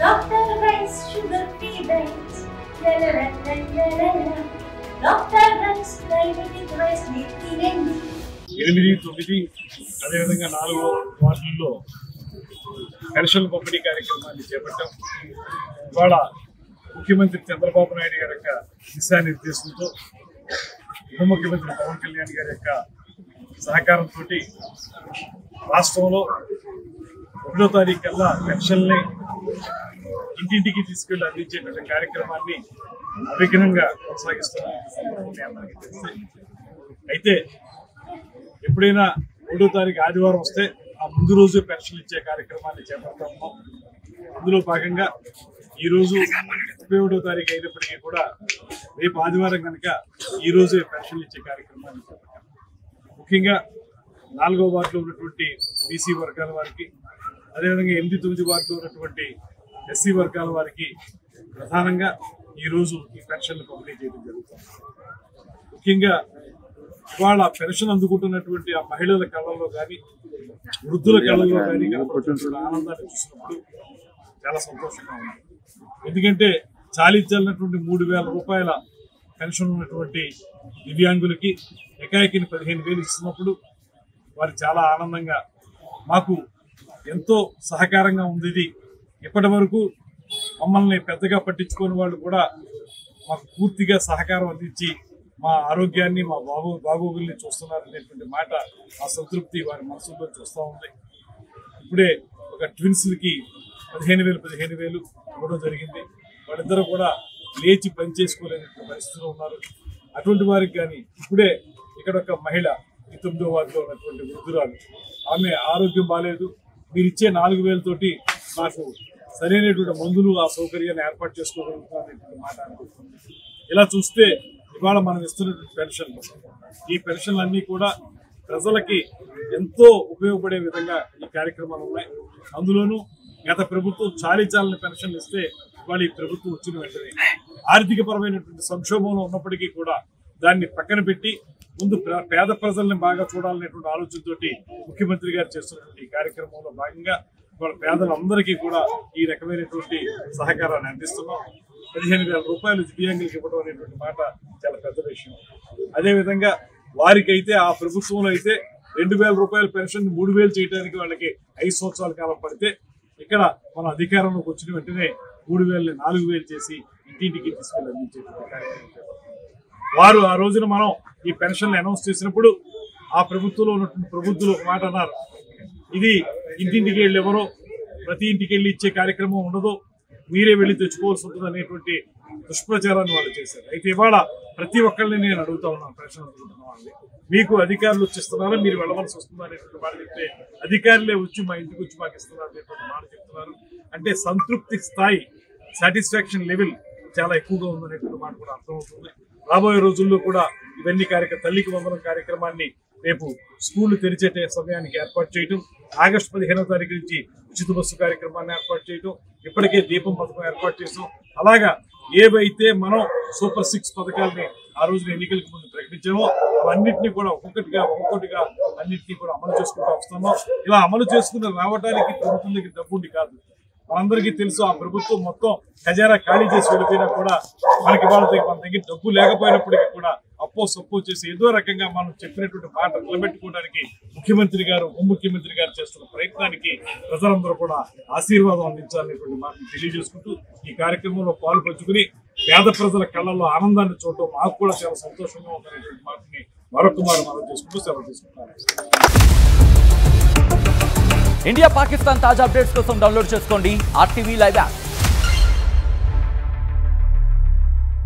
Dr. Rice sugar free diets. La la la la la la la. Dr. Rice diabetic rice తినండి. 8, 9 అదేవిధంగా 4 వార్డుల్లో pension పంపిణీ కార్యక్రమాన్ని చేపట్టాం. ఇవాళ ముఖ్యమంత్రి చంద్రబాబు నాయుడు గారి యొక్క దిశానిర్దేశంతో ఉప ముఖ్యమంత్రి పవన్ కళ్యాణ్ గారి యొక్క సహకారంతో రాష్ట్రంలో 1వ తారీఖు కల్లా పెన్షన్ని ఇంటింటికి తీసుకెళ్లి అందించేటువంటి కార్యక్రమాన్ని అవిఘ్నంగా కొనసాగిస్తున్నాం. అయితే ఎప్పుడైనా 1వ తారీఖు ఆదివారం వస్తే ఆ ముందు రోజు పెన్షన్ ఇచ్చే కార్యక్రమాన్ని చేపడతాము. అందులో భాగంగా ఈరోజు 31వ తారీఖు అయినప్పటికీ కూడా రేపు ఆదివారం కనుక ఈ రోజే పెన్షన్ ఇచ్చే కార్యక్రమాన్ని చేపడతాం. ముఖ్యంగా 4వ వార్డులో ఉన్నటువంటి బీసీ వర్గాల వారికి, అదేవిధంగా 8, 9 వార్డులో ఉన్నటువంటి ఎస్సీ వర్గాల వారికి ప్రధానంగా ఈరోజు ఈ పెన్షన్లు పంపిణీ చేయడం జరుగుతుంది. ముఖ్యంగా ఇవాళ పెన్షన్ అందుకుంటున్నటువంటి ఆ మహిళల కళ్ళల్లో కానీ, వృద్ధుల కళ్ళల్లో కానీ కనపడుతున్న ఆనందాన్ని చూసినప్పుడు చాలా సంతోషంగా ఉంది. ఎందుకంటే చాలించాలన్నటువంటి 3,000 రూపాయల పెన్షన్ ఉన్నటువంటి దివ్యాంగులకి ఎకాయికిని 15,000 ఇస్తున్నప్పుడు వారు చాలా ఆనందంగా, మాకు ఎంతో సహకారంగా ఉంది. ఇది ఇప్పటి వరకు మమ్మల్ని పెద్దగా పట్టించుకోని వాళ్ళు కూడా మాకు పూర్తిగా సహకారం అందించి మా ఆరోగ్యాన్ని, మా బాగోగుల్ని చూస్తున్నారు అనేటువంటి మాట, ఆ సంతృప్తి వారి మనసులో చూస్తూ ఉంది. ఇప్పుడే ఒక ట్విన్స్కి 15,000 ఇవ్వడం జరిగింది. వాళ్ళిద్దరూ కూడా లేచి పని చేసుకోలేనటువంటి పరిస్థితిలో ఉన్నారు. అటువంటి వారికి కానీ ఇప్పుడే ఇక్కడ ఒక మహిళ 9వ వార్డులో ఉన్నటువంటి వృద్ధురాలు, ఆమె ఆరోగ్యం బాగాలేదు, మీరు ఇచ్చే 4,000 తోటి నాకు సరైనటువంటి మందులు, ఆ సౌకర్యాన్ని ఏర్పాటు చేసుకోగలుగుతారనేటువంటి మాట అనిపిస్తుంది. ఇలా చూస్తే ఇవాళ మనం ఇస్తున్నటువంటి పెన్షన్లు, ఈ పెన్షన్లన్నీ కూడా ప్రజలకి ఎంతో ఉపయోగపడే విధంగా ఈ కార్యక్రమాలు ఉన్నాయి. అందులోనూ గత ప్రభుత్వం చాలని పెన్షన్లు ఇస్తే ఇవాళ ఈ ప్రభుత్వం వచ్చిన వెంటనే ఆర్థిక పరమైనటువంటి సంక్షోభంలో ఉన్నప్పటికీ కూడా దాన్ని పక్కన పెట్టి ముందు పేద ప్రజల్ని బాగా చూడాలనేటువంటి ఆలోచనతో ముఖ్యమంత్రి గారు చేస్తున్నటువంటి ఈ కార్యక్రమంలో భాగంగా వాళ్ళ పేదలందరికీ కూడా ఈ రకమైనటువంటి సహకారాన్ని అందిస్తున్నాం. 15,000 రూపాయలు దివ్యాంగులకు ఇవ్వడం అనేటువంటి మాట చాలా పెద్ద విషయం. అదేవిధంగా వారికైతే ఆ ప్రభుత్వంలో అయితే 2,000 రూపాయల పెన్షన్ 3,000 చేయడానికి వాళ్ళకి 5 సంవత్సరాల కాలం పడితే, ఇక్కడ మన అధికారంలోకి వచ్చిన వెంటనే 3,000ని 4,000 చేసి ఇంటింటికి తీసుకెళ్ళి అందించేటువంటి కార్యక్రమం చేపట్టారు. వారు ఆ రోజున మనం ఈ పెన్షన్లు అనౌన్స్ చేసినప్పుడు ఆ ప్రభుత్వంలో ఉన్నటువంటి ప్రబుద్ధులు ఒక మాట అన్నారు, ఇది ఇంటింటికి వెళ్ళి ఎవరో ప్రతి ఇంటికి వెళ్ళి ఇచ్చే కార్యక్రమం ఉండదు, మీరే వెళ్ళి తెచ్చుకోవాల్సి ఉంటుంది అనేటువంటి దుష్ప్రచారాన్ని వాళ్ళు చేశారు. అయితే ఇవాళ ప్రతి ఒక్కరిని నేను అడుగుతా ఉన్నాను, పెన్షన్ అందుకుంటున్న వాళ్ళని, మీకు అధికారులు వచ్చిస్తున్నారా, మీరు వెళ్ళవలసి వస్తుందా అనేటువంటి మాట చెప్తే అధికారులే వచ్చి మా ఇంటికి వచ్చి మాకు ఇస్తున్నారు అనేటువంటి మాట చెప్తున్నారు. అంటే సంతృప్తి స్థాయి, సాటిస్ఫాక్షన్ లెవెల్ చాలా ఎక్కువగా ఉందనేటువంటి మాట కూడా అర్థమవుతుంది. రాబోయే రోజుల్లో కూడా ఇవన్నీ తల్లికి వందనం కార్యక్రమాన్ని రేపు స్కూళ్లు తెరిచే సమయానికి ఏర్పాటు చేయటం, ఆగస్టు 15వ తారీఖు నుంచి ఉచిత బస్సు కార్యక్రమాన్ని ఏర్పాటు చేయటం, ఇప్పటికే దీపం పథకం ఏర్పాటు చేసాం. అలాగా ఏవైతే మనం సూపర్ 6 పథకాలని ఆ రోజున ఎన్నికలకు ముందు ప్రకటించామో అన్నింటినీ కూడా ఒక్కొక్కటిగా అన్నింటినీ కూడా అమలు చేసుకుంటూ వస్తున్నాం. ఇలా అమలు చేసుకుని రావడానికి ప్రభుత్వం దగ్గర డబ్బుండి కాదు, మనందరికీ తెలుసు ఆ ప్రభుత్వం మొత్తం ఖజానా ఖాళీ చేసి వెళ్ళిపోయినా కూడా మనకి మన దగ్గర డబ్బు లేకపోయినప్పటికీ కూడా అప్పో సప్పో చేసి ఏదో రకంగా మనం చెప్పినటువంటి మాట నిలబెట్టుకోవడానికి ముఖ్యమంత్రి గారు, ఉప ముఖ్యమంత్రి గారు చేస్తున్న ప్రయత్నానికి ప్రజలందరూ కూడా ఆశీర్వాదం అందించాలనేటువంటి మాటను తెలియజేసుకుంటూ ఈ కార్యక్రమంలో పాలు పంచుకుని పేద ప్రజల కళ్ళల్లో ఆనందాన్ని చూడటం మాకు కూడా చాలా సంతోషంగా ఉందనేటువంటి మాటని మరొక మనం చేసుకుంటూ సెలవు తీసుకుంటాను. ఇండియా పాకిస్తాన్ తాజా అప్డేట్స్ కోసం డౌన్లోడ్ చేసుకోండి RTV లైవ్ యాప్.